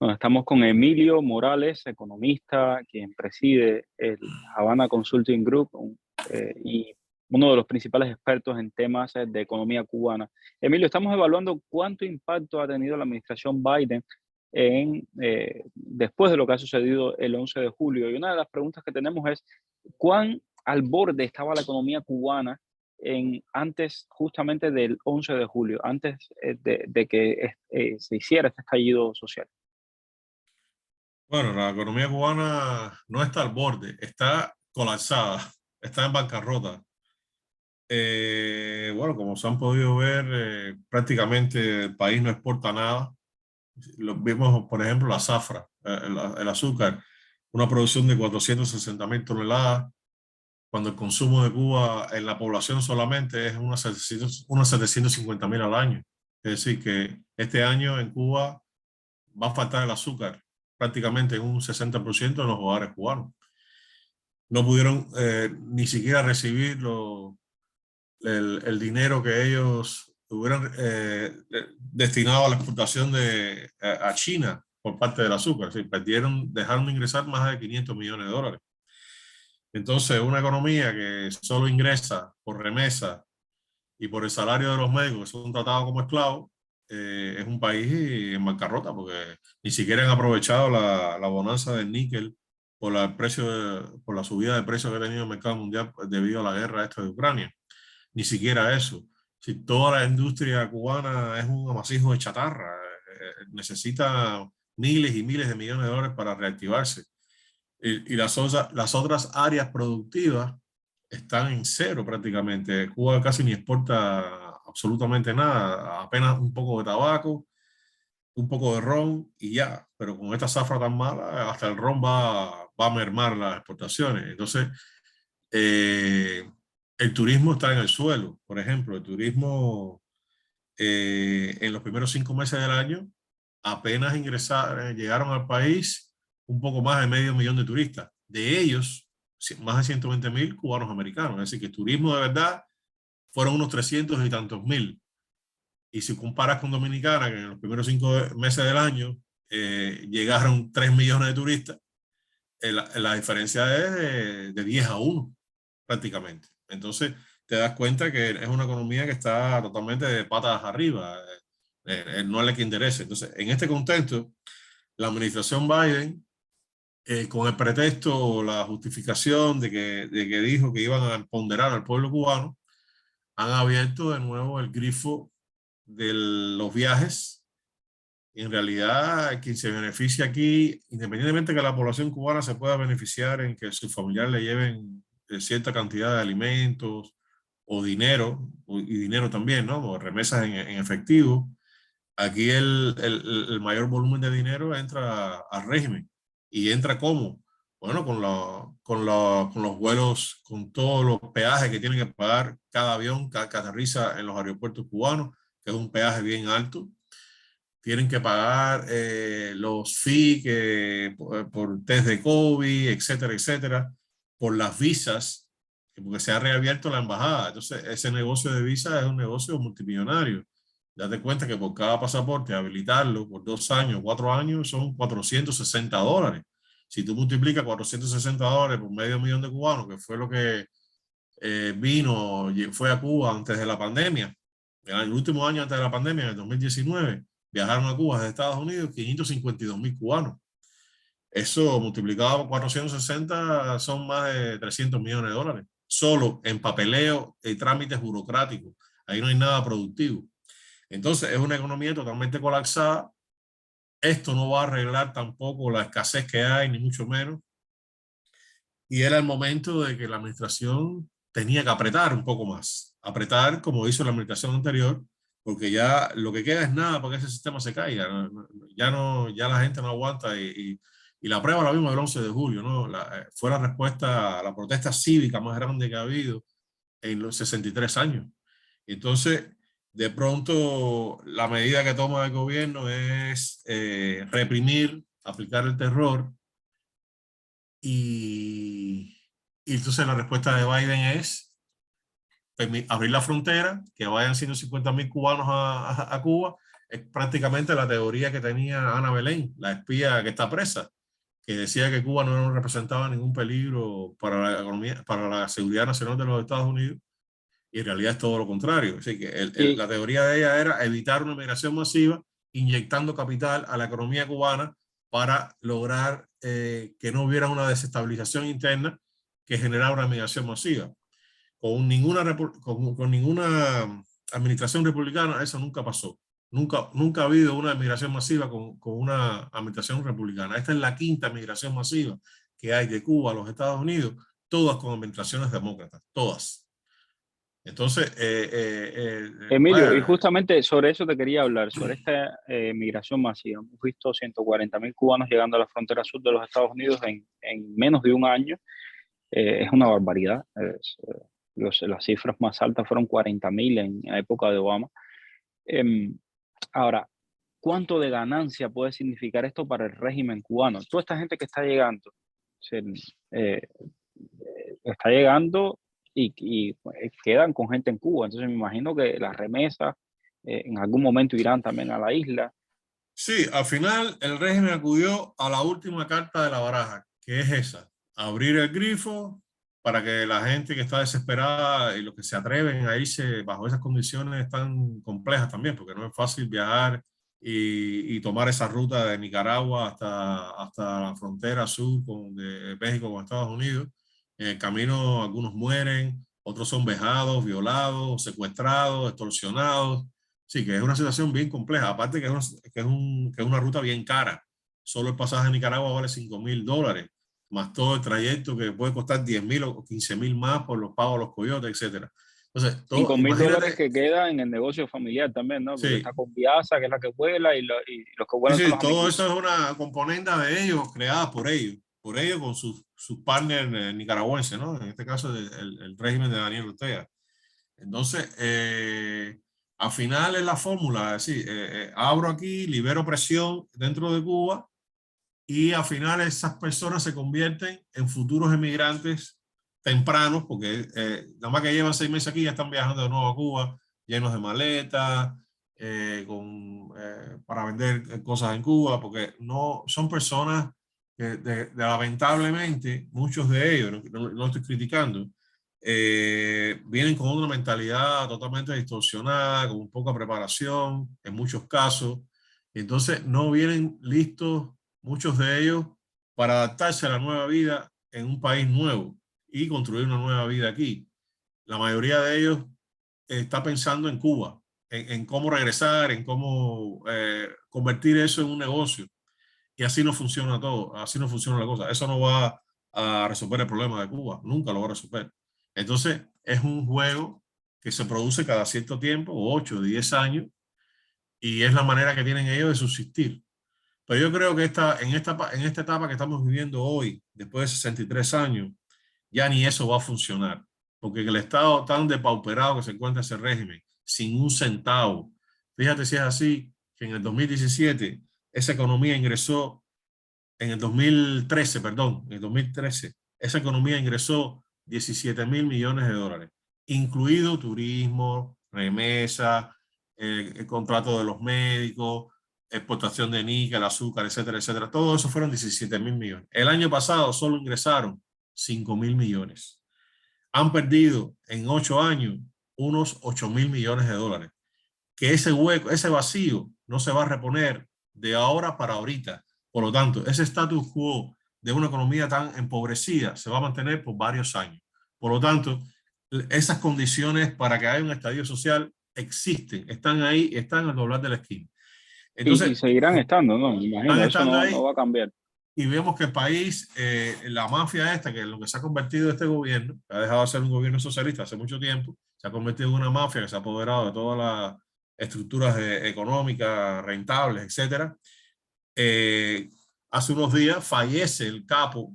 Bueno, estamos con Emilio Morales, economista, quien preside el Havana Consulting Group y uno de los principales expertos en temas de economía cubana. Emilio, estamos evaluando cuánto impacto ha tenido la administración Biden después de lo que ha sucedido el 11 de julio. Y una de las preguntas que tenemos es, ¿cuán al borde estaba la economía cubana antes justamente del 11 de julio, antes de que se hiciera este estallido social? Bueno, la economía cubana no está al borde, está colapsada, está en bancarrota. Bueno, como se han podido ver, prácticamente el país no exporta nada. Lo vimos, por ejemplo, la zafra, el azúcar, una producción de 460.000 toneladas, cuando el consumo de Cuba en la población solamente es unos 750.000 al año. Es decir, que este año en Cuba va a faltar el azúcar prácticamente en un 60% de los hogares cubanos. No pudieron ni siquiera recibir el dinero que ellos hubieran destinado a la exportación a China por parte del azúcar. Es decir, dejaron de ingresar más de 500 millones de dólares. Entonces, una economía que solo ingresa por remesa y por el salario de los médicos que son tratados como esclavos, es un país en bancarrota porque ni siquiera han aprovechado la bonanza del níquel por la subida de precios que ha tenido el mercado mundial debido a la guerra esta de Ucrania. Ni siquiera eso. Si toda la industria cubana es un amasijo de chatarra, necesita miles y miles de millones de dólares para reactivarse. Y las otras áreas productivas están en cero prácticamente. Cuba casi ni exporta absolutamente nada, apenas un poco de tabaco, un poco de ron y ya. Pero con esta zafra tan mala, hasta el ron va a mermar las exportaciones. Entonces, eh, el turismo está en el suelo. Por ejemplo, el turismo en los primeros 5 meses del año apenas llegaron al país un poco más de medio millón de turistas. De ellos, más de 120.000 cubanos americanos. Es decir, que el turismo de verdad fueron unos 300 y tantos mil. Y si comparas con Dominicana, que en los primeros 5 meses del año llegaron 3 millones de turistas, la diferencia es de 10 a 1 prácticamente. Entonces, te das cuenta que es una economía que está totalmente de patas arriba. No es la que interesa. Entonces, en este contexto, la administración Biden, con el pretexto o la justificación de que dijo que iban a ponderar al pueblo cubano, han abierto de nuevo el grifo de los viajes. En realidad, quien se beneficia aquí, independientemente de que la población cubana se pueda beneficiar en que sus familiares le lleven cierta cantidad de alimentos o dinero, y dinero también, ¿no? O remesas en efectivo, aquí el mayor volumen de dinero entra al régimen. ¿Y entra cómo? Bueno, con los vuelos, con todos los peajes que tienen que pagar cada avión que aterriza en los aeropuertos cubanos, que es un peaje bien alto. Tienen que pagar los fees por test de COVID, etcétera, etcétera, por las visas, porque se ha reabierto la embajada. Entonces, ese negocio de visas es un negocio multimillonario. Date cuenta que por cada pasaporte, habilitarlo por 2 años, 4 años, son $460. Si tú multiplicas $460 por medio millón de cubanos, que fue lo que fue a Cuba antes de la pandemia, en el último año antes de la pandemia, en el 2019, viajaron a Cuba desde Estados Unidos 552.000 cubanos. Eso multiplicado por 460 son más de 300 millones de dólares, solo en papeleo y trámites burocráticos. Ahí no hay nada productivo. Entonces es una economía totalmente colapsada. Esto no va a arreglar tampoco la escasez que hay, ni mucho menos. Y era el momento de que la administración tenía que apretar un poco más. Apretar como hizo la administración anterior, porque ya lo que queda es nada para que ese sistema se caiga. Ya la gente no aguanta y la prueba la vimos el 11 de julio, ¿no? Fue la respuesta a la protesta cívica más grande que ha habido en los 63 años. Entonces, de pronto, la medida que toma el gobierno es reprimir, aplicar el terror y, y entonces la respuesta de Biden es abrir la frontera, que vayan 150.000 cubanos a Cuba Es prácticamente la teoría que tenía Ana Belén, la espía que está presa, que decía que Cuba no representaba ningún peligro para la economía, para la seguridad nacional de los Estados Unidos, y en realidad es todo lo contrario. Así que Y, la teoría de ella era evitar una migración masiva, inyectando capital a la economía cubana para lograr que no hubiera una desestabilización interna que generara una migración masiva. Con ninguna administración republicana eso nunca pasó. Nunca ha habido una migración masiva con una administración republicana. Esta es la quinta migración masiva que hay de Cuba a los Estados Unidos, todas con administraciones demócratas, todas. Entonces, Emilio, y vaya, justamente sobre eso te quería hablar, sobre esta migración masiva. Hemos visto 140.000 cubanos llegando a la frontera sur de los Estados Unidos en menos de un año. Es una barbaridad. Las cifras más altas fueron 40.000 en la época de Obama. Em, Ahora, ¿cuánto de ganancia puede significar esto para el régimen cubano? Toda esta gente que está llegando, se, eh, está llegando y quedan con gente en Cuba. Entonces me imagino que las remesas en algún momento irán también a la isla. sí, al final el régimen acudió a la última carta de la baraja, que es esa, abrir el grifo para que la gente que está desesperada y los que se atreven a irse bajo esas condiciones tan complejas también, porque no es fácil viajar y tomar esa ruta de Nicaragua hasta la frontera sur de México con Estados Unidos. En el camino algunos mueren, otros son vejados, violados, secuestrados, extorsionados. Sí, que es una situación bien compleja. Aparte que es una ruta bien cara. Solo el pasaje a Nicaragua vale $5.000, más todo el trayecto que puede costar 10.000 o 15.000 más por los pagos a los coyotes, etcétera. Entonces, cinco mil dólares imagínate, que quedan en el negocio familiar también, ¿no? Porque está sí, con Viasa, que es la que vuela, y los que sí, vuelan son sí, los todo eso amiguitos. es una componente de ellos, creada por ellos con sus partners nicaragüenses, ¿no? En este caso, el régimen de Daniel Ortega. Entonces, al final es la fórmula, es decir, abro aquí, libero presión dentro de Cuba y al final esas personas se convierten en futuros emigrantes tempranos, porque nada más que llevan 6 meses aquí ya están viajando de nuevo a Cuba, llenos de maletas, para vender cosas en Cuba, porque no son personas que lamentablemente muchos de ellos, no estoy criticando, vienen con una mentalidad totalmente distorsionada, con poca preparación en muchos casos, entonces no vienen listos muchos de ellos para adaptarse a la nueva vida en un país nuevo y construir una nueva vida aquí. La mayoría de ellos está pensando en Cuba, en cómo regresar, en cómo convertir eso en un negocio. Y así no funciona todo, así no funciona la cosa. Eso no va a resolver el problema de Cuba, nunca lo va a resolver. Entonces, es un juego que se produce cada cierto tiempo, 8 o 10 años, y es la manera que tienen ellos de subsistir. Pero yo creo que en esta etapa que estamos viviendo hoy, después de 63 años, ya ni eso va a funcionar. Porque en el estado tan depauperado que se encuentra ese régimen, sin un centavo, fíjate si es así, que en el 2017 esa economía ingresó, en el 2013, perdón, en el 2013, esa economía ingresó 17.000 millones de dólares, incluido turismo, remesa, el contrato de los médicos, exportación de níquel, azúcar, etcétera, etcétera. Todo eso fueron 17.000 millones. El año pasado solo ingresaron 5.000 millones. Han perdido en 8 años unos 8.000 millones de dólares. Que ese hueco, ese vacío no se va a reponer de ahora para ahorita. Por lo tanto, ese status quo de una economía tan empobrecida se va a mantener por varios años. Por lo tanto, esas condiciones para que haya un estallido social existen, están ahí, están al doblar de la esquina. Y Entonces, seguirán estando, ¿no? Me están imagino, eso estando no ahí va a cambiar. y vemos que el país, la mafia esta, que es lo que se ha convertido este gobierno, que ha dejado de ser un gobierno socialista hace mucho tiempo, se ha convertido en una mafia que se ha apoderado de todas las estructuras económicas, rentables, etcétera. Eh, Hace unos días fallece el capo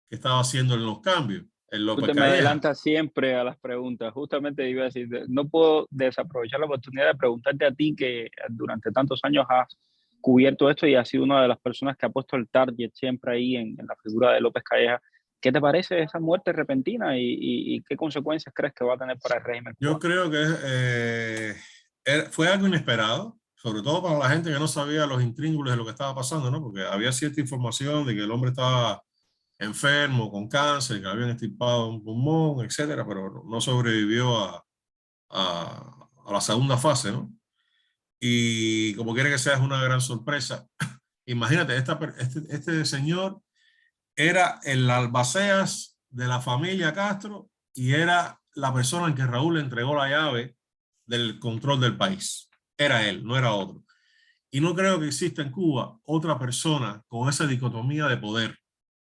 que estaba haciendo los cambios, el Tú López te me Calleja. adelantas siempre a las preguntas. Justamente iba a decir, no puedo desaprovechar la oportunidad de preguntarte a ti que durante tantos años has cubierto esto y has sido una de las personas que ha puesto el target siempre ahí en la figura de López Calleja. ¿Qué te parece esa muerte repentina y qué consecuencias crees que va a tener para el régimen Yo cubano? creo que fue algo inesperado, sobre todo para la gente que no sabía los intríngulis de lo que estaba pasando, ¿no? Porque había cierta información de que el hombre estaba enfermo, con cáncer, que le habían extirpado un pulmón, etcétera, pero no sobrevivió a la segunda fase, ¿no? Y como quiere que sea, es una gran sorpresa. Imagínate, este señor era el albaceas de la familia Castro y era la persona en que Raúl le entregó la llave del control del país. Era él, no era otro. Y no creo que exista en Cuba otra persona con esa dicotomía de poder,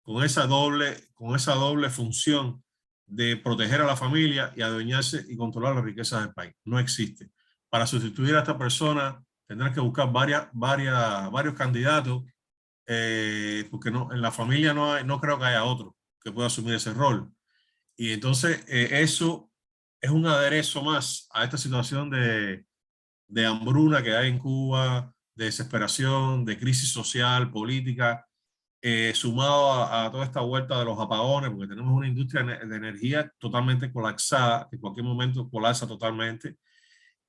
con esa doble función de proteger a la familia y adueñarse y controlar las riquezas del país. No existe. Para sustituir a esta persona tendrán que buscar varios candidatos, porque no, en la familia no creo que haya otro que pueda asumir ese rol. Y entonces eso es un aderezo más a esta situación de hambruna que hay en Cuba, de desesperación, de crisis social, política, sumado a toda esta vuelta de los apagones, porque tenemos una industria de energía totalmente colapsada, que en cualquier momento colapsa totalmente.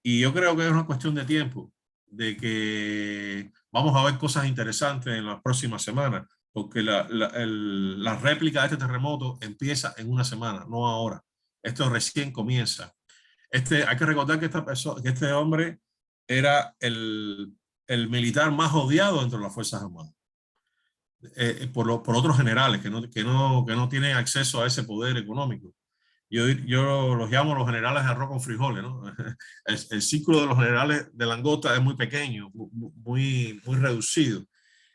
Y yo creo que es una cuestión de tiempo, de que vamos a ver cosas interesantes en las próximas semanas, porque la réplica de este terremoto empieza en una semana, no ahora. Esto recién comienza. Hay que recordar que este hombre era el militar más odiado dentro de las Fuerzas Armadas, por otros generales que no tienen acceso a ese poder económico. Yo los llamo los generales de arroz con frijoles, ¿no? El círculo de los generales de langosta es muy pequeño, muy reducido.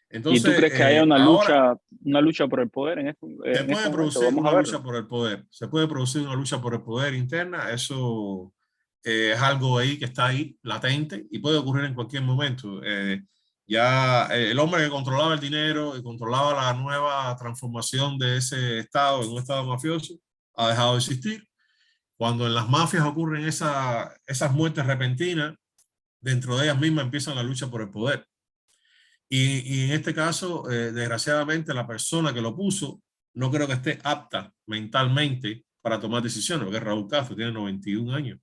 ¿Y tú Entonces, crees que haya ahora una lucha por el poder se en este puede momento? producir Vamos a una verlo. lucha por el poder, se puede producir una lucha por el poder interna, eso es algo ahí que está ahí, latente, y puede ocurrir en cualquier momento. Ya el hombre que controlaba el dinero y controlaba la nueva transformación de ese estado en un estado mafioso ha dejado de existir. Cuando en las mafias ocurren esas muertes repentinas, dentro de ellas mismas empiezan la lucha por el poder. Y en este caso, desgraciadamente, la persona que lo puso no creo que esté apta mentalmente para tomar decisiones, porque Raúl Castro tiene 91 años,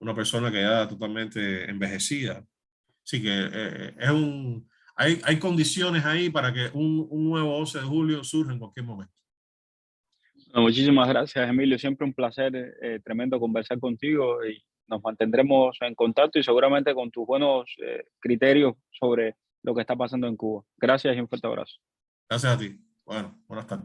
una persona que ya totalmente envejecida. Así que hay condiciones ahí para que un nuevo 11 de julio surja en cualquier momento. Bueno, muchísimas gracias, Emilio. Siempre un placer tremendo conversar contigo y nos mantendremos en contacto y seguramente con tus buenos criterios sobre lo que está pasando en Cuba. Gracias y un fuerte abrazo. Gracias a ti. Bueno, buenas tardes.